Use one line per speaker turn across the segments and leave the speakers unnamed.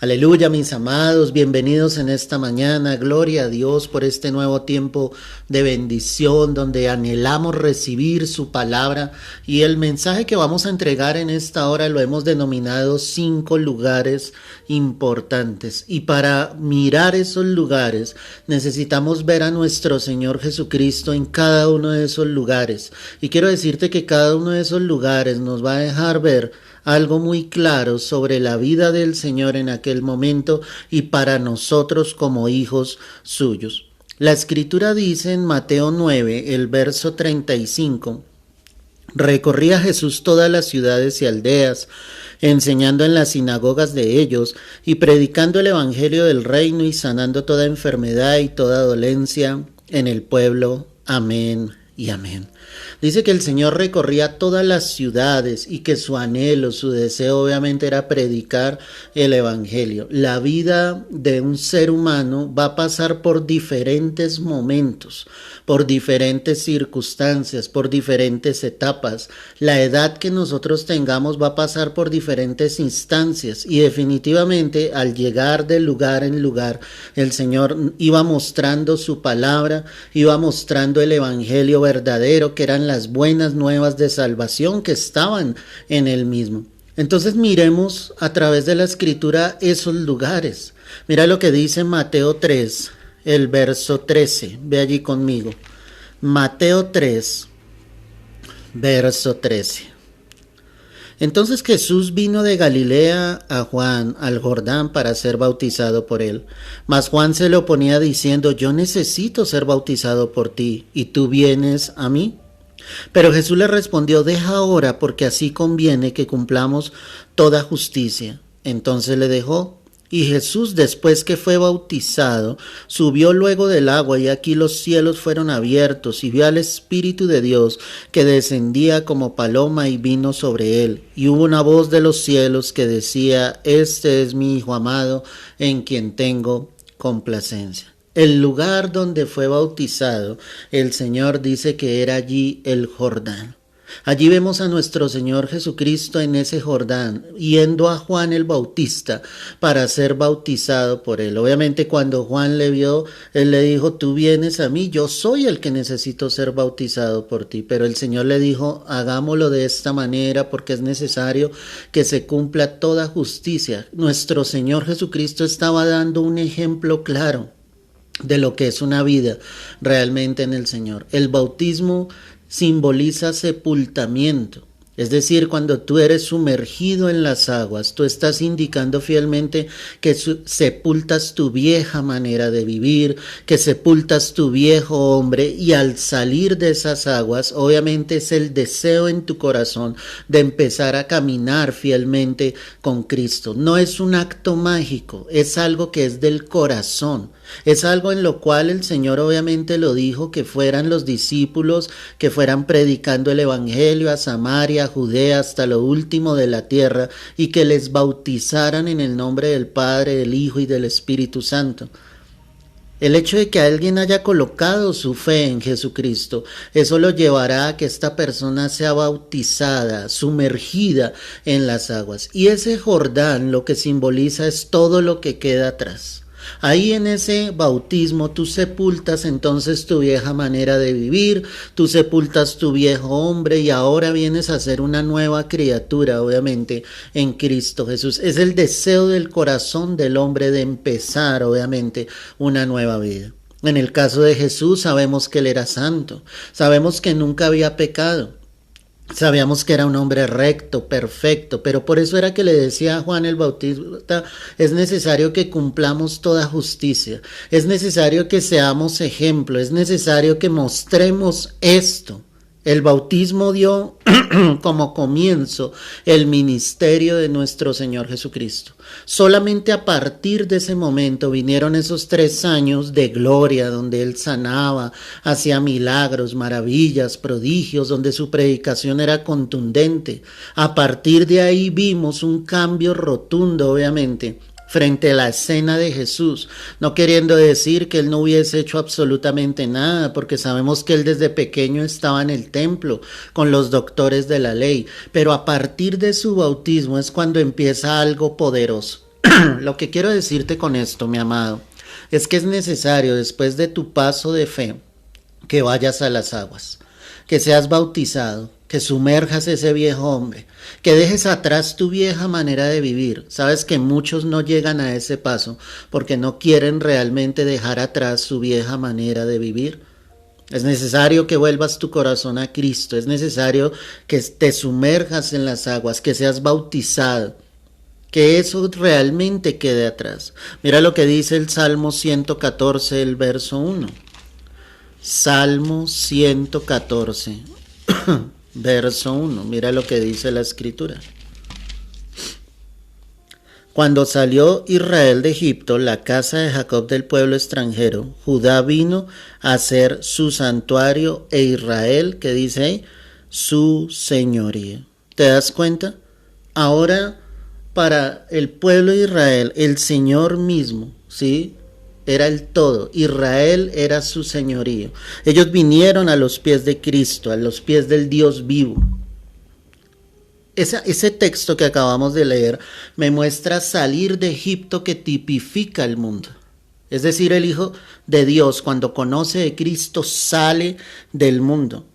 Aleluya, mis amados, bienvenidos en esta mañana. Gloria a Dios por este nuevo tiempo de bendición donde anhelamos recibir su palabra, y el mensaje que vamos a entregar en esta hora lo hemos denominado 5 lugares importantes. Y para mirar esos lugares necesitamos ver a nuestro Señor Jesucristo en cada uno de esos lugares. Y quiero decirte que cada uno de esos lugares nos va a dejar ver algo muy claro sobre la vida del Señor en aquel momento y para nosotros como hijos suyos. La escritura dice en Mateo 9, el verso 35, recorría Jesús todas las ciudades y aldeas, enseñando en las sinagogas de ellos y predicando el evangelio del reino y sanando toda enfermedad y toda dolencia en el pueblo. Amén y amén. Dice que el Señor recorría todas las ciudades y que su anhelo, su deseo obviamente era predicar el evangelio. La vida de un ser humano va a pasar por diferentes momentos, por diferentes circunstancias, por diferentes etapas. La edad que nosotros tengamos va a pasar por diferentes instancias, y definitivamente al llegar de lugar en lugar, el Señor iba mostrando su palabra, iba mostrando el evangelio verdadero, que eran las buenas nuevas de salvación que estaban en él mismo. Entonces miremos a través de la escritura esos lugares. Mira lo que dice Mateo 3, el verso 13. Ve allí conmigo. Mateo 3, verso 13. Entonces Jesús vino de Galilea a Juan al Jordán para ser bautizado por él. Mas Juan se le oponía diciendo: yo necesito ser bautizado por ti, ¿y tú vienes a mí? Pero Jesús le respondió: deja ahora, porque así conviene que cumplamos toda justicia. Entonces le dejó. Y Jesús, después que fue bautizado, subió luego del agua, y aquí los cielos fueron abiertos, y vio al Espíritu de Dios que descendía como paloma y vino sobre él. Y hubo una voz de los cielos que decía: este es mi Hijo amado, en quien tengo complacencia. El lugar donde fue bautizado, el Señor dice que era allí el Jordán. Allí vemos a nuestro Señor Jesucristo en ese Jordán, yendo a Juan el Bautista para ser bautizado por él. Obviamente cuando Juan le vio, él le dijo: tú vienes a mí, yo soy el que necesito ser bautizado por ti. Pero el Señor le dijo: hagámoslo de esta manera, porque es necesario que se cumpla toda justicia. Nuestro Señor Jesucristo estaba dando un ejemplo claro de lo que es una vida realmente en el Señor. El bautismo simboliza sepultamiento. Es decir, cuando tú eres sumergido en las aguas, tú estás indicando fielmente que sepultas tu vieja manera de vivir, que sepultas tu viejo hombre, y al salir de esas aguas, obviamente es el deseo en tu corazón de empezar a caminar fielmente con Cristo. No es un acto mágico, es algo que es del corazón. Es algo en lo cual el Señor obviamente lo dijo, que fueran los discípulos, que fueran predicando el evangelio a Samaria, a Judea, hasta lo último de la tierra, y que les bautizaran en el nombre del Padre, del Hijo y del Espíritu Santo. El hecho de que alguien haya colocado su fe en Jesucristo, eso lo llevará a que esta persona sea bautizada, sumergida en las aguas. Y ese Jordán lo que simboliza es todo lo que queda atrás. Ahí en ese bautismo tú sepultas entonces tu vieja manera de vivir, tú sepultas tu viejo hombre, y ahora vienes a ser una nueva criatura, obviamente, en Cristo Jesús. Es el deseo del corazón del hombre de empezar, obviamente, una nueva vida. En el caso de Jesús sabemos que él era santo, sabemos que nunca había pecado. Sabíamos que era un hombre recto, perfecto, pero por eso era que le decía a Juan el Bautista: es necesario que cumplamos toda justicia, es necesario que seamos ejemplo, es necesario que mostremos esto. El bautismo dio como comienzo el ministerio de nuestro Señor Jesucristo. Solamente a partir de ese momento vinieron esos 3 años de gloria, donde Él sanaba, hacía milagros, maravillas, prodigios, donde su predicación era contundente. A partir de ahí vimos un cambio rotundo, obviamente, frente a la escena de Jesús, no queriendo decir que él no hubiese hecho absolutamente nada, porque sabemos que él desde pequeño estaba en el templo con los doctores de la ley, pero a partir de su bautismo es cuando empieza algo poderoso. Lo que quiero decirte con esto, mi amado, es que es necesario, después de tu paso de fe, que vayas a las aguas, que seas bautizado, que sumerjas ese viejo hombre, que dejes atrás tu vieja manera de vivir. Sabes que muchos no llegan a ese paso porque no quieren realmente dejar atrás su vieja manera de vivir. Es necesario que vuelvas tu corazón a Cristo, es necesario que te sumerjas en las aguas, que seas bautizado, que eso realmente quede atrás. Mira lo que dice el Salmo 114, el verso 1. Salmo 114, verso 1. Mira lo que dice la Escritura. Cuando salió Israel de Egipto, la casa de Jacob del pueblo extranjero, Judá vino a ser su santuario e Israel, ¿qué dice ahí? Su señoría. ¿Te das cuenta? Ahora, para el pueblo de Israel, el Señor mismo, ¿sí?, era el todo. Israel era su señorío. Ellos vinieron a los pies de Cristo, a los pies del Dios vivo. Ese texto que acabamos de leer me muestra salir de Egipto, que tipifica el mundo. Es decir, el Hijo de Dios, cuando conoce de Cristo, sale del mundo,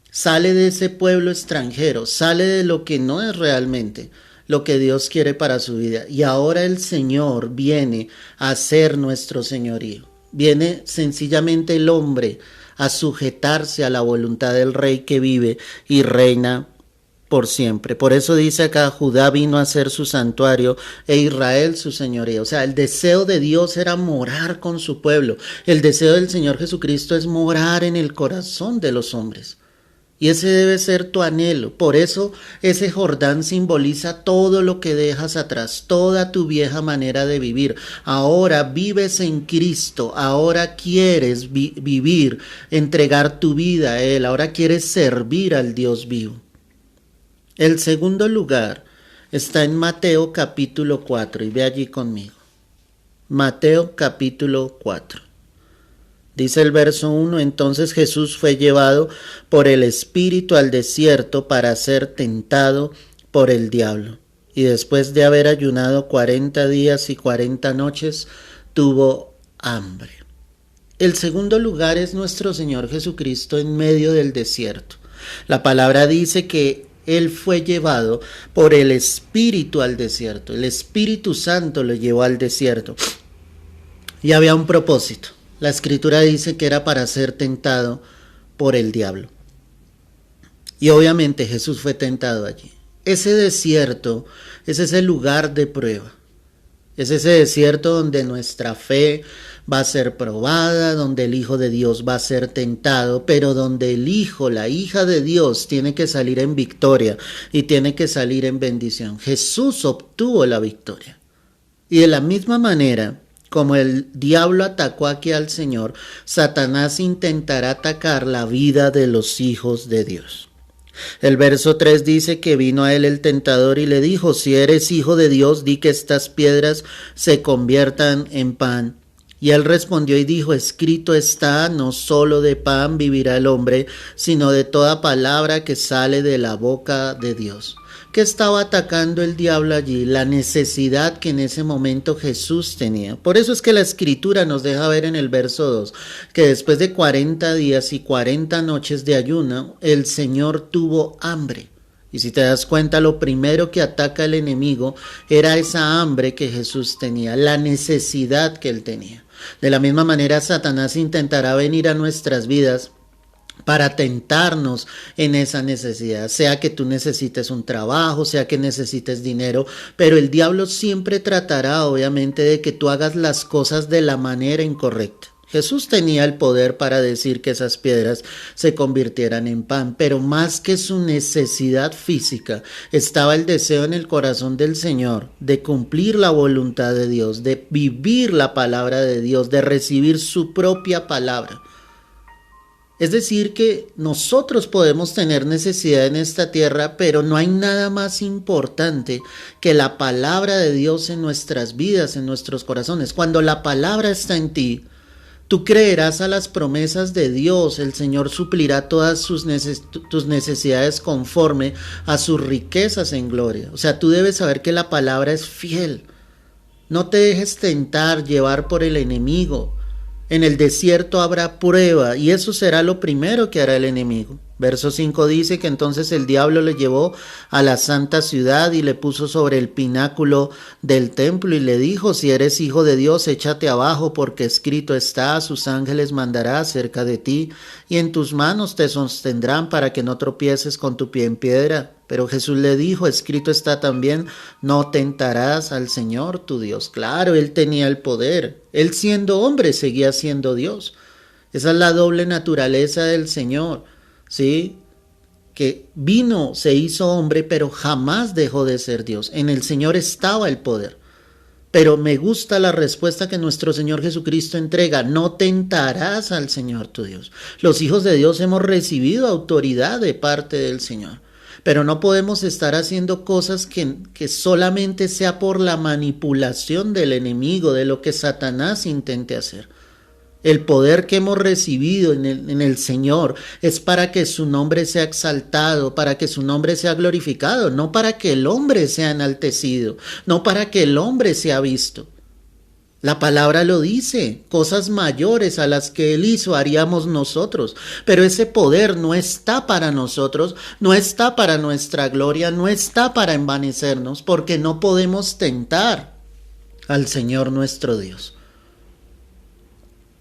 sale de ese pueblo extranjero, sale de lo que no es realmente lo que Dios quiere para su vida. Y ahora el Señor viene a ser nuestro señorío. Viene sencillamente el hombre a sujetarse a la voluntad del Rey que vive y reina por siempre. Por eso dice acá, Judá vino a ser su santuario e Israel su señoría. O sea, el deseo de Dios era morar con su pueblo. El deseo del Señor Jesucristo es morar en el corazón de los hombres. Y ese debe ser tu anhelo. Por eso ese Jordán simboliza todo lo que dejas atrás, toda tu vieja manera de vivir. Ahora vives en Cristo, ahora quieres vivir, entregar tu vida a Él, ahora quieres servir al Dios vivo. El segundo lugar está en Mateo capítulo 4 y ve allí conmigo. Mateo capítulo 4. Dice el verso 1, entonces Jesús fue llevado por el Espíritu al desierto para ser tentado por el diablo. Y después de haber ayunado 40 días y 40 noches, tuvo hambre. El segundo lugar es nuestro Señor Jesucristo en medio del desierto. La palabra dice que Él fue llevado por el Espíritu al desierto. El Espíritu Santo lo llevó al desierto. Y había un propósito. La Escritura dice que era para ser tentado por el diablo. Y obviamente Jesús fue tentado allí. Ese desierto es ese lugar de prueba. Es ese desierto donde nuestra fe va a ser probada, donde el Hijo de Dios va a ser tentado, pero donde el Hijo, la hija de Dios, tiene que salir en victoria y tiene que salir en bendición. Jesús obtuvo la victoria. Y de la misma manera, como el diablo atacó aquí al Señor, Satanás intentará atacar la vida de los hijos de Dios. El verso 3 dice que vino a él el tentador y le dijo, si eres hijo de Dios, di que estas piedras se conviertan en pan. Y él respondió y dijo, escrito está, no solo de pan vivirá el hombre, sino de toda palabra que sale de la boca de Dios. ¿Qué estaba atacando el diablo allí? La necesidad que en ese momento Jesús tenía. Por eso es que la Escritura nos deja ver en el verso 2 que después de 40 días y 40 noches de ayuno, el Señor tuvo hambre. Y si te das cuenta, lo primero que ataca el enemigo era esa hambre que Jesús tenía, la necesidad que él tenía. De la misma manera, Satanás intentará venir a nuestras vidas para tentarnos en esa necesidad, sea que tú necesites un trabajo, sea que necesites dinero, pero el diablo siempre tratará obviamente de que tú hagas las cosas de la manera incorrecta. Jesús tenía el poder para decir que esas piedras se convirtieran en pan, pero más que su necesidad física, estaba el deseo en el corazón del Señor de cumplir la voluntad de Dios, de vivir la palabra de Dios, de recibir su propia palabra. Es decir, que nosotros podemos tener necesidad en esta tierra, pero no hay nada más importante que la palabra de Dios en nuestras vidas, en nuestros corazones. Cuando la palabra está en ti, tú creerás a las promesas de Dios. El Señor suplirá todas tus necesidades conforme a sus riquezas en gloria. O sea, tú debes saber que la palabra es fiel. No te dejes tentar, llevar por el enemigo. En el desierto habrá prueba y eso será lo primero que hará el enemigo. Verso 5 dice que entonces el diablo le llevó a la santa ciudad y le puso sobre el pináculo del templo y le dijo: si eres hijo de Dios, échate abajo, porque escrito está: a sus ángeles mandará cerca de ti y en tus manos te sostendrán para que no tropieces con tu pie en piedra. Pero Jesús le dijo: escrito está también: no tentarás al Señor tu Dios. Claro, él tenía el poder. Él, siendo hombre, seguía siendo Dios. Esa es la doble naturaleza del Señor, ¿sí? Que vino, se hizo hombre, pero jamás dejó de ser Dios. En el Señor estaba el poder. Pero me gusta la respuesta que nuestro Señor Jesucristo entrega: no tentarás al Señor tu Dios. Los hijos de Dios hemos recibido autoridad de parte del Señor, pero no podemos estar haciendo cosas que solamente sea por la manipulación del enemigo, de lo que Satanás intente hacer. El poder que hemos recibido en el Señor es para que su nombre sea exaltado, para que su nombre sea glorificado, no para que el hombre sea enaltecido, no para que el hombre sea visto. La palabra lo dice: cosas mayores a las que Él hizo haríamos nosotros, pero ese poder no está para nosotros, no está para nuestra gloria, no está para envanecernos, porque no podemos tentar al Señor nuestro Dios.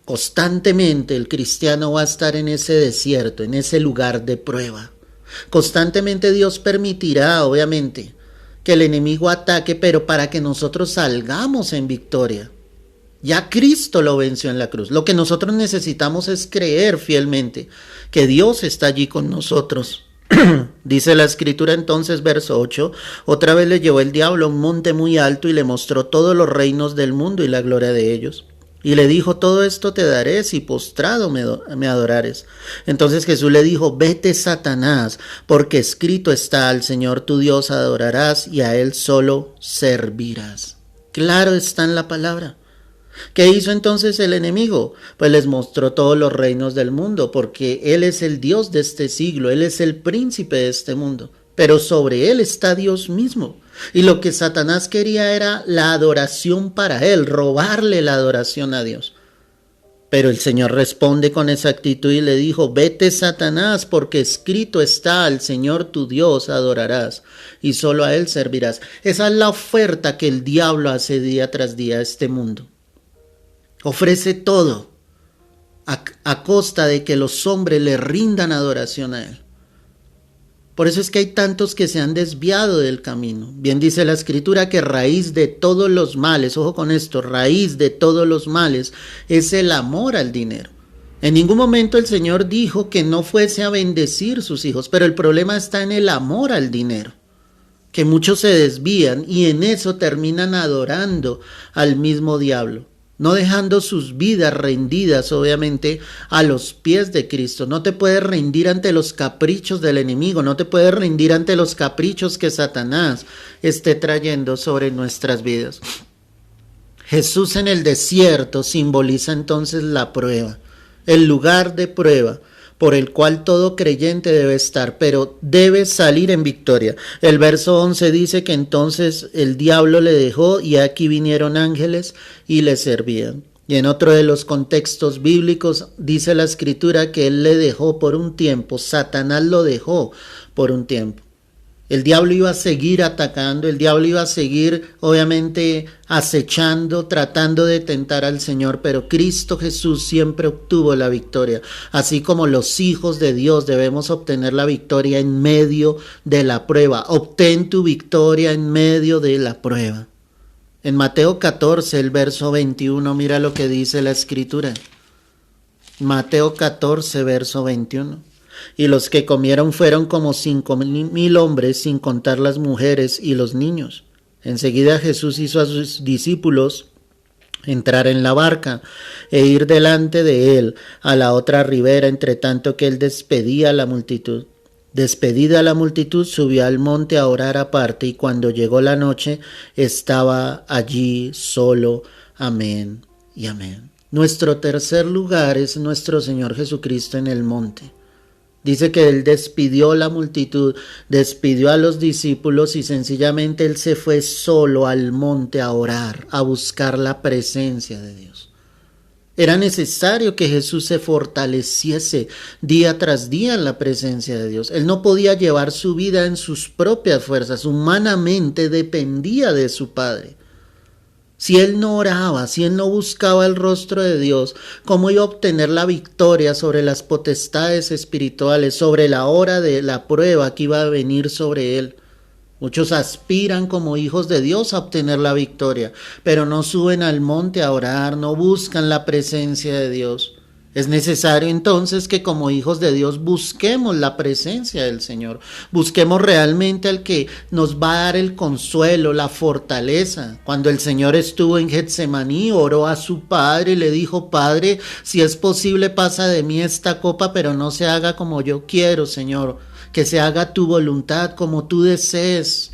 Constantemente el cristiano va a estar en ese desierto, en ese lugar de prueba. Constantemente Dios permitirá, obviamente, que el enemigo ataque, pero para que nosotros salgamos en victoria. Ya Cristo lo venció en la cruz. Lo que nosotros necesitamos es creer fielmente que Dios está allí con nosotros. Dice la escritura entonces, verso 8: otra vez le llevó el diablo a un monte muy alto y le mostró todos los reinos del mundo y la gloria de ellos. Y le dijo: todo esto te daré si postrado me adorares. Entonces Jesús le dijo: vete, Satanás, porque escrito está: al Señor tu Dios adorarás y a Él solo servirás. Claro está en la palabra. ¿Qué hizo entonces el enemigo? Pues les mostró todos los reinos del mundo, porque Él es el Dios de este siglo, Él es el príncipe de este mundo, pero sobre Él está Dios mismo. Y lo que Satanás quería era la adoración para Él, robarle la adoración a Dios. Pero el Señor responde con exactitud y le dijo: vete, Satanás, porque escrito está: al Señor tu Dios adorarás y solo a Él servirás. Esa es la oferta que el diablo hace día tras día a este mundo. Ofrece todo a costa de que los hombres le rindan adoración a Él. Por eso es que hay tantos que se han desviado del camino. Bien dice la escritura que raíz de todos los males, ojo con esto, raíz de todos los males es el amor al dinero. En ningún momento el Señor dijo que no fuese a bendecir sus hijos, pero el problema está en el amor al dinero, que muchos se desvían y en eso terminan adorando al mismo diablo, no dejando sus vidas rendidas, obviamente, a los pies de Cristo. No te puedes rendir ante los caprichos del enemigo, no te puedes rendir ante los caprichos que Satanás esté trayendo sobre nuestras vidas. Jesús en el desierto simboliza entonces la prueba, el lugar de prueba por el cual todo creyente debe estar, pero debe salir en victoria. El verso 11 dice que entonces el diablo le dejó y aquí vinieron ángeles y le servían. Y en otro de los contextos bíblicos dice la escritura que él le dejó por un tiempo, Satanás lo dejó por un tiempo. El diablo iba a seguir atacando, el diablo iba a seguir obviamente acechando, tratando de tentar al Señor, pero Cristo Jesús siempre obtuvo la victoria. Así como los hijos de Dios debemos obtener la victoria en medio de la prueba. Obtén tu victoria en medio de la prueba. En Mateo 14, el verso 21, mira lo que dice la escritura. Mateo 14, verso 21. Y los que comieron fueron como 5,000 hombres, sin contar las mujeres y los niños. Enseguida Jesús hizo a sus discípulos entrar en la barca e ir delante de él a la otra ribera, entre tanto que él despedía a la multitud. Despedida la multitud, subió al monte a orar aparte, y cuando llegó la noche estaba allí solo. Amén y amén. Nuestro tercer lugar es nuestro Señor Jesucristo en el monte. Dice que él despidió la multitud, despidió a los discípulos y sencillamente él se fue solo al monte a orar, a buscar la presencia de Dios. Era necesario que Jesús se fortaleciese día tras día en la presencia de Dios. Él no podía llevar su vida en sus propias fuerzas, humanamente dependía de su Padre. Si él no oraba, si él no buscaba el rostro de Dios, ¿cómo iba a obtener la victoria sobre las potestades espirituales, sobre la hora de la prueba que iba a venir sobre él? Muchos aspiran como hijos de Dios a obtener la victoria, pero no suben al monte a orar, no buscan la presencia de Dios. Es necesario entonces que como hijos de Dios busquemos la presencia del Señor, busquemos realmente al que nos va a dar el consuelo, la fortaleza. Cuando el Señor estuvo en Getsemaní, oró a su Padre y le dijo: Padre, si es posible pasa de mí esta copa, pero no se haga como yo quiero, Señor, que se haga tu voluntad como tú desees.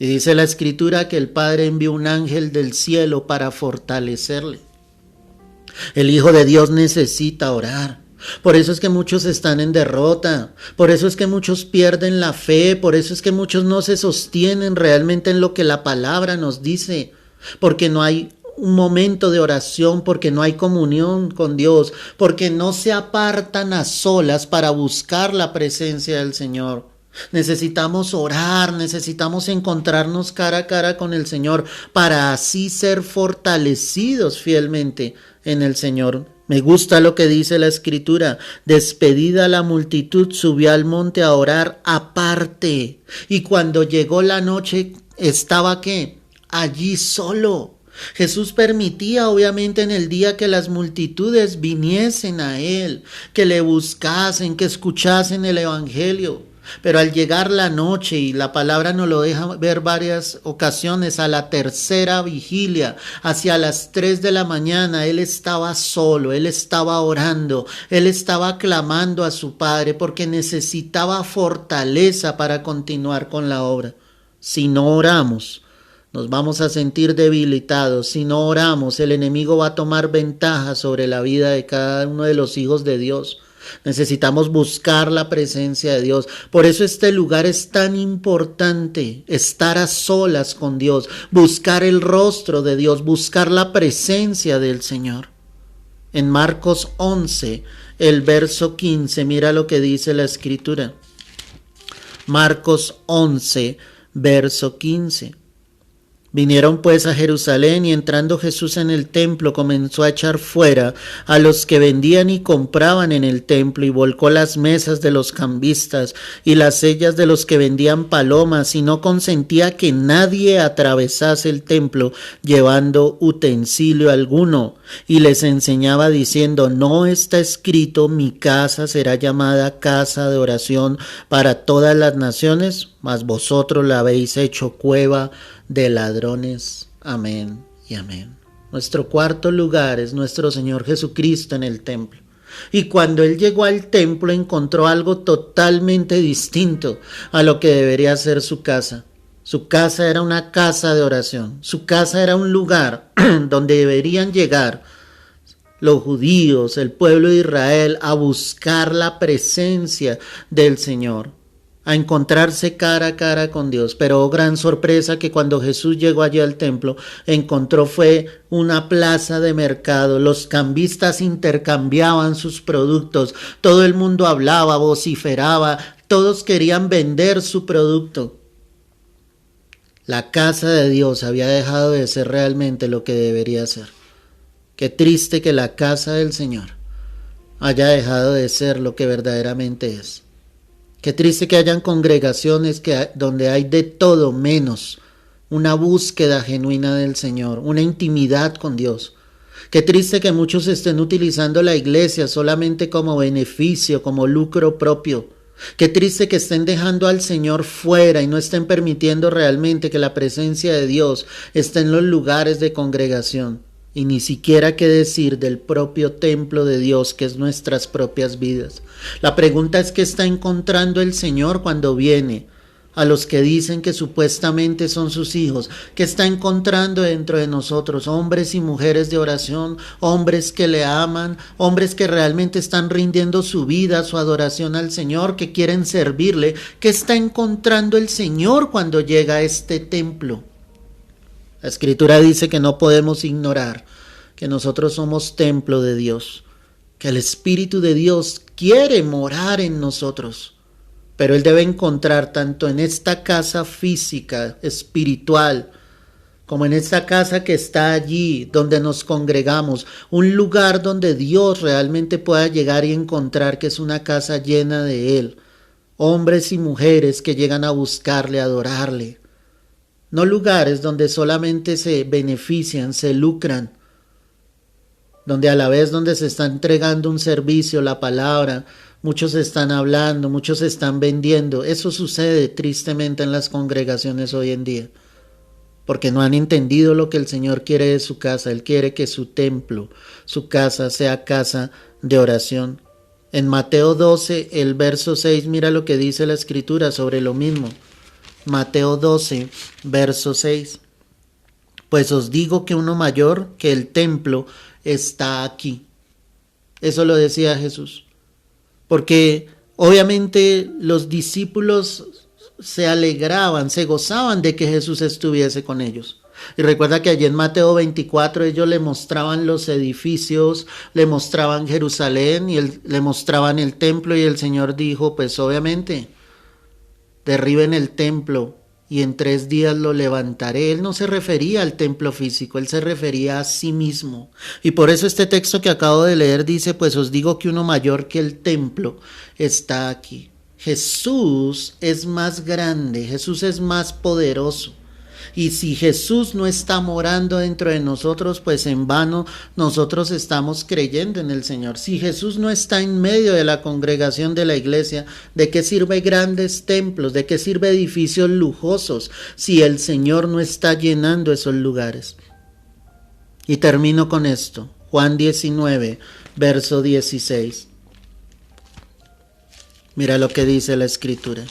Y dice la Escritura que el Padre envió un ángel del cielo para fortalecerle. El Hijo de Dios necesita orar. Por eso es que muchos están en derrota, por eso es que muchos pierden la fe, por eso es que muchos no se sostienen realmente en lo que la palabra nos dice, porque no hay un momento de oración, porque no hay comunión con Dios, porque no se apartan a solas para buscar la presencia del Señor. Necesitamos orar, necesitamos encontrarnos cara a cara con el Señor para así ser fortalecidos fielmente en el Señor. Me gusta lo que dice la Escritura: despedida la multitud, subió al monte a orar aparte. Y cuando llegó la noche, ¿estaba qué? Allí solo. Jesús permitía obviamente en el día que las multitudes viniesen a él, que le buscasen, que escuchasen el evangelio. Pero al llegar la noche, y la palabra nos lo deja ver varias ocasiones, a la tercera vigilia, hacia las 3 de la mañana, él estaba solo, él estaba orando, él estaba clamando a su Padre porque necesitaba fortaleza para continuar con la obra. Si no oramos, nos vamos a sentir debilitados. Si no oramos, el enemigo va a tomar ventaja sobre la vida de cada uno de los hijos de Dios. Necesitamos buscar la presencia de Dios. Por eso este lugar es tan importante, estar a solas con Dios, buscar el rostro de Dios, buscar la presencia del Señor. En Marcos 11, el verso 15, mira lo que dice la Escritura. Marcos 11, verso 15. Vinieron pues a Jerusalén, y entrando Jesús en el templo comenzó a echar fuera a los que vendían y compraban en el templo, y volcó las mesas de los cambistas y las sillas de los que vendían palomas, y no consentía que nadie atravesase el templo llevando utensilio alguno, y les enseñaba diciendo: no está escrito, mi casa será llamada casa de oración para todas las naciones, mas vosotros la habéis hecho cueva de ladrones. Amén y amén. Nuestro cuarto lugar es nuestro Señor Jesucristo en el templo. Y cuando Él llegó al templo encontró algo totalmente distinto a lo que debería ser su casa. Su casa era una casa de oración. Su casa era un lugar donde deberían llegar los judíos, el pueblo de Israel, a buscar la presencia del Señor, a encontrarse cara a cara con Dios. Pero gran sorpresa que cuando Jesús llegó allí al templo, encontró fue una plaza de mercado. Los cambistas intercambiaban sus productos, todo el mundo hablaba, vociferaba, todos querían vender su producto. La casa de Dios había dejado de ser realmente lo que debería ser. Qué triste que la casa del Señor haya dejado de ser lo que verdaderamente es. Qué triste que hayan congregaciones donde hay de todo menos una búsqueda genuina del Señor, una intimidad con Dios. Qué triste que muchos estén utilizando la iglesia solamente como beneficio, como lucro propio. Qué triste que estén dejando al Señor fuera y no estén permitiendo realmente que la presencia de Dios esté en los lugares de congregación. Y ni siquiera qué decir del propio templo de Dios, que es nuestras propias vidas. La pregunta es: ¿qué está encontrando el Señor cuando viene a los que dicen que supuestamente son sus hijos, que está encontrando dentro de nosotros hombres y mujeres de oración, hombres que le aman, hombres que realmente están rindiendo su vida, su adoración al Señor, que quieren servirle, que está encontrando el Señor cuando llega a este templo. La Escritura dice que no podemos ignorar que nosotros somos templo de Dios, que el Espíritu de Dios quiere morar en nosotros. Pero Él debe encontrar tanto en esta casa física, espiritual, como en esta casa que está allí, donde nos congregamos, un lugar donde Dios realmente pueda llegar y encontrar que es una casa llena de Él. Hombres y mujeres que llegan a buscarle, a adorarle. No lugares donde solamente se benefician, se lucran, donde a la vez donde se está entregando un servicio, la palabra, muchos están hablando, muchos están vendiendo. Eso sucede tristemente en las congregaciones hoy en día, porque no han entendido lo que el Señor quiere de su casa. Él quiere que su templo, su casa, sea casa de oración. En Mateo 12, el verso 6, mira lo que dice la Escritura sobre lo mismo. Mateo 12, verso 6. Pues os digo que uno mayor que el templo está aquí. Eso lo decía Jesús. Porque obviamente los discípulos se alegraban, se gozaban de que Jesús estuviese con ellos. Y recuerda que allí en Mateo 24 ellos le mostraban los edificios, le mostraban Jerusalén y le mostraban el templo, y el Señor dijo, pues obviamente, derriben el templo y en 3 días lo levantaré. Él no se refería al templo físico, él se refería a sí mismo. Y por eso este texto que acabo de leer dice, pues os digo que uno mayor que el templo está aquí. Jesús es más grande, Jesús es más poderoso. Y si Jesús no está morando dentro de nosotros, pues en vano nosotros estamos creyendo en el Señor. Si Jesús no está en medio de la congregación de la iglesia, ¿de qué sirve grandes templos? ¿De qué sirve edificios lujosos si el Señor no está llenando esos lugares? Y termino con esto. Juan 19, verso 16. Mira lo que dice la Escritura.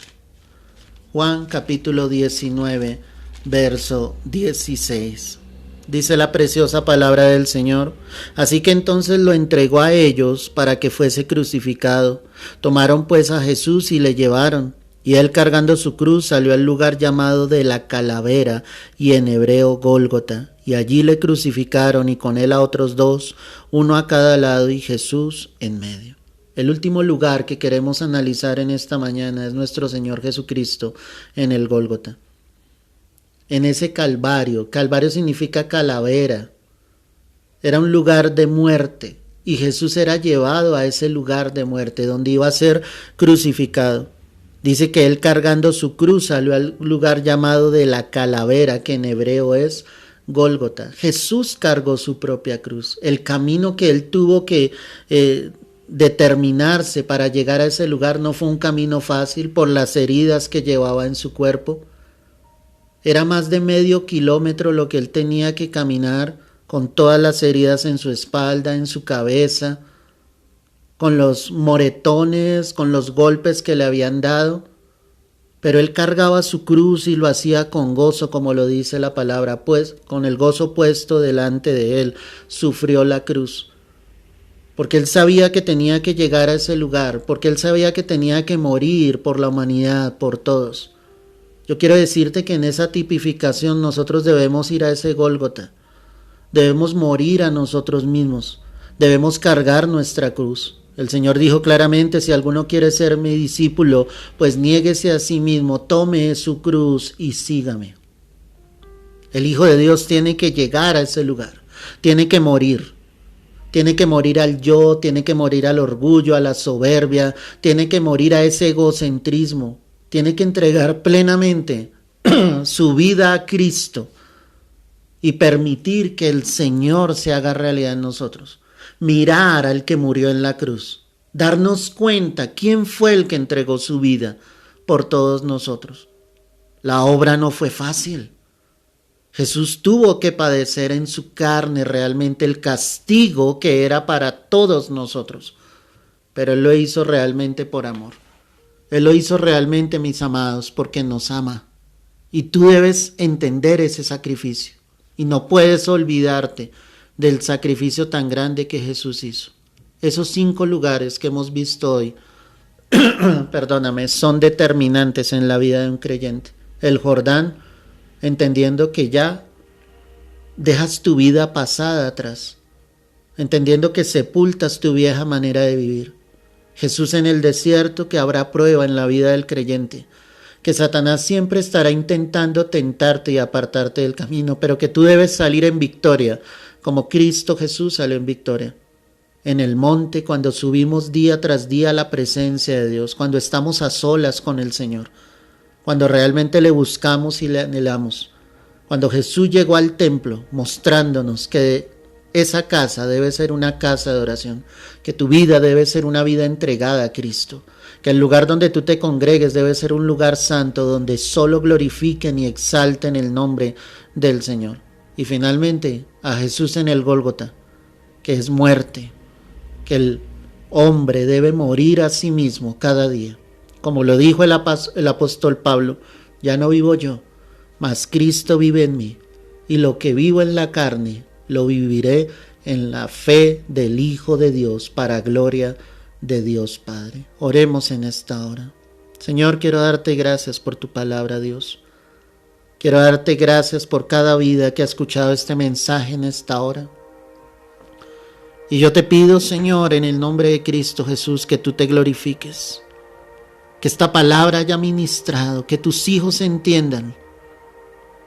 Juan capítulo 19, verso 16. Dice la preciosa palabra del Señor. Así que entonces lo entregó a ellos para que fuese crucificado. Tomaron pues a Jesús y le llevaron. Y él, cargando su cruz, salió al lugar llamado de la Calavera, y en hebreo Gólgota. Y allí le crucificaron, y con él a otros 2, uno a cada lado y Jesús en medio. El último lugar que queremos analizar en esta mañana es nuestro Señor Jesucristo en el Gólgota. En ese Calvario. Calvario significa calavera. Era un lugar de muerte. Y Jesús era llevado a ese lugar de muerte, donde iba a ser crucificado. Dice que él, cargando su cruz, salió al lugar llamado de la Calavera, que en hebreo es Gólgota. Jesús cargó su propia cruz. El camino que él tuvo que determinarse para llegar a ese lugar no fue un camino fácil por las heridas que llevaba en su cuerpo. Era más de medio kilómetro lo que él tenía que caminar, con todas las heridas en su espalda, en su cabeza, con los moretones, con los golpes que le habían dado. Pero él cargaba su cruz y lo hacía con gozo, como lo dice la palabra, pues con el gozo puesto delante de él, sufrió la cruz. Porque él sabía que tenía que llegar a ese lugar, porque él sabía que tenía que morir por la humanidad, por todos. Yo quiero decirte que en esa tipificación nosotros debemos ir a ese Gólgota. Debemos morir a nosotros mismos. Debemos cargar nuestra cruz. El Señor dijo claramente, si alguno quiere ser mi discípulo, pues niéguese a sí mismo, tome su cruz y sígame. El Hijo de Dios tiene que llegar a ese lugar. Tiene que morir. Tiene que morir al yo, tiene que morir al orgullo, a la soberbia, tiene que morir a ese egocentrismo. Tiene que entregar plenamente su vida a Cristo y permitir que el Señor se haga realidad en nosotros. Mirar al que murió en la cruz. Darnos cuenta quién fue el que entregó su vida por todos nosotros. La obra no fue fácil. Jesús tuvo que padecer en su carne realmente el castigo que era para todos nosotros. Pero Él lo hizo realmente por amor. Él lo hizo realmente, mis amados, porque nos ama. Y tú debes entender ese sacrificio. Y no puedes olvidarte del sacrificio tan grande que Jesús hizo. Esos 5 lugares que hemos visto hoy, perdóname, son determinantes en la vida de un creyente. El Jordán, entendiendo que ya dejas tu vida pasada atrás, entendiendo que sepultas tu vieja manera de vivir. Jesús en el desierto, que habrá prueba en la vida del creyente, que Satanás siempre estará intentando tentarte y apartarte del camino, pero que tú debes salir en victoria, como Cristo Jesús salió en victoria. En el monte, cuando subimos día tras día a la presencia de Dios, cuando estamos a solas con el Señor, cuando realmente le buscamos y le anhelamos, cuando Jesús llegó al templo mostrándonos que esa casa debe ser una casa de oración, que tu vida debe ser una vida entregada a Cristo, que el lugar donde tú te congregues debe ser un lugar santo donde solo glorifiquen y exalten el nombre del Señor. Y finalmente a Jesús en el Gólgota, que es muerte, que el hombre debe morir a sí mismo cada día. Como lo dijo el apóstol Pablo, ya no vivo yo, mas Cristo vive en mí, y lo que vivo en la carne lo viviré en la fe del Hijo de Dios, para gloria de Dios Padre. Oremos en esta hora. Señor, quiero darte gracias por tu palabra, Dios. Quiero darte gracias por cada vida que ha escuchado este mensaje en esta hora. Y yo te pido, Señor, en el nombre de Cristo Jesús, que tú te glorifiques, que esta palabra haya ministrado, que tus hijos entiendan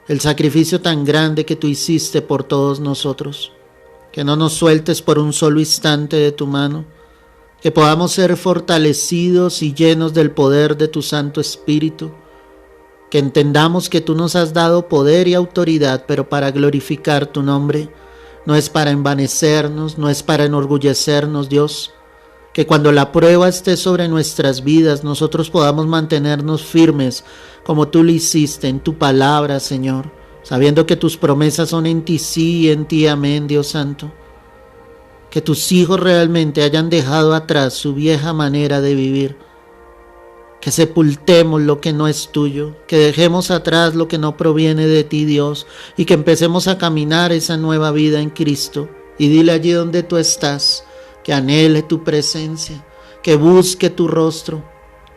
el sacrificio tan grande que tú hiciste por todos nosotros, que no nos sueltes por un solo instante de tu mano, que podamos ser fortalecidos y llenos del poder de tu Santo Espíritu, que entendamos que tú nos has dado poder y autoridad, pero para glorificar tu nombre, no es para envanecernos, no es para enorgullecernos, Dios. Que cuando la prueba esté sobre nuestras vidas, nosotros podamos mantenernos firmes, como tú lo hiciste en tu palabra, Señor, sabiendo que tus promesas son en ti sí y en ti amén, Dios Santo. Que tus hijos realmente hayan dejado atrás su vieja manera de vivir. Que sepultemos lo que no es tuyo, que dejemos atrás lo que no proviene de ti, Dios, y que empecemos a caminar esa nueva vida en Cristo. Y dile allí donde tú estás, que anhele tu presencia, que busque tu rostro,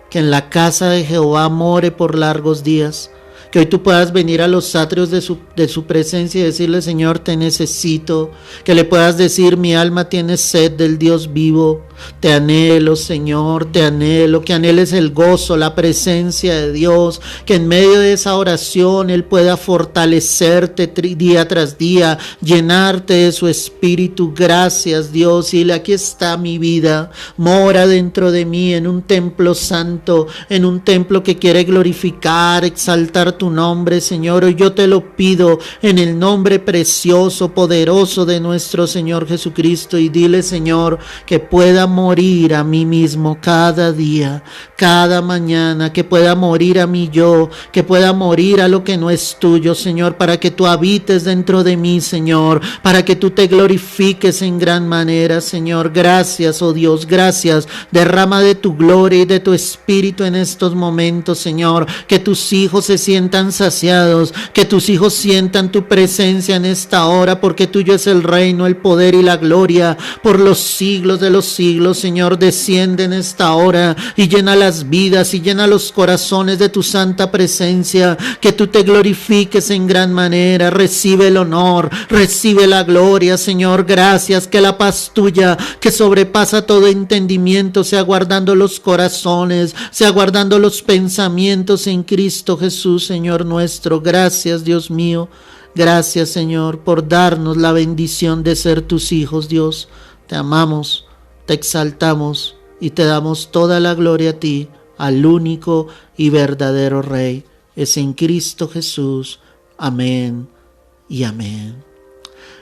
que en la casa de Jehová more por largos días, que hoy tú puedas venir a los atrios de su presencia y decirle: Señor, te necesito. Que le puedas decir: mi alma tiene sed del Dios vivo. Te anhelo, Señor, te anhelo. Que anheles el gozo, la presencia de Dios. Que en medio de esa oración Él pueda fortalecerte día tras día, llenarte de su espíritu. Gracias, Dios. Y aquí está mi vida. Mora dentro de mí en un templo santo, en un templo que quiere glorificar, exaltar tu nombre, Señor. Hoy yo te lo pido en el nombre precioso, poderoso de nuestro Señor Jesucristo. Y dile, Señor, que pueda morir a mí mismo cada día, cada mañana, que pueda morir a mí yo, que pueda morir a lo que no es tuyo, Señor, para que tú habites dentro de mí, Señor, para que tú te glorifiques en gran manera, Señor. Gracias, oh Dios, gracias. Derrama de tu gloria y de tu espíritu en estos momentos, Señor, que tus hijos se sientan saciados, que tus hijos sientan tu presencia en esta hora, porque tuyo es el reino, el poder y la gloria por los siglos de los siglos. Señor, desciende en esta hora y llena las vidas y llena los corazones de tu santa presencia, que tú te glorifiques en gran manera. Recibe el honor, recibe la gloria, Señor. Gracias, que la paz tuya, que sobrepasa todo entendimiento, sea guardando los corazones, sea guardando los pensamientos en Cristo Jesús, Señor nuestro. Gracias, Dios mío. Gracias, Señor, por darnos la bendición de ser tus hijos, Dios. Te amamos, te exaltamos y te damos toda la gloria a ti, al único y verdadero Rey. Es en Cristo Jesús. Amén y amén.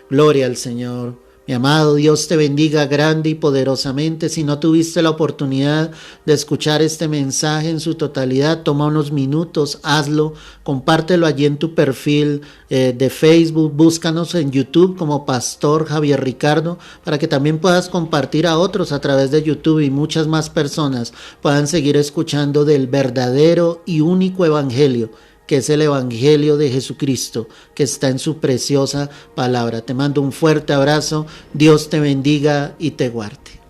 Gloria al Señor. Mi amado, Dios te bendiga grande y poderosamente. Si no tuviste la oportunidad de escuchar este mensaje en su totalidad, toma unos minutos, hazlo, compártelo allí en tu perfil de Facebook, búscanos en YouTube como Pastor Javier Ricardo, para que también puedas compartir a otros a través de YouTube y muchas más personas puedan seguir escuchando del verdadero y único evangelio, que es el Evangelio de Jesucristo, que está en su preciosa palabra. Te mando un fuerte abrazo, Dios te bendiga y te guarde.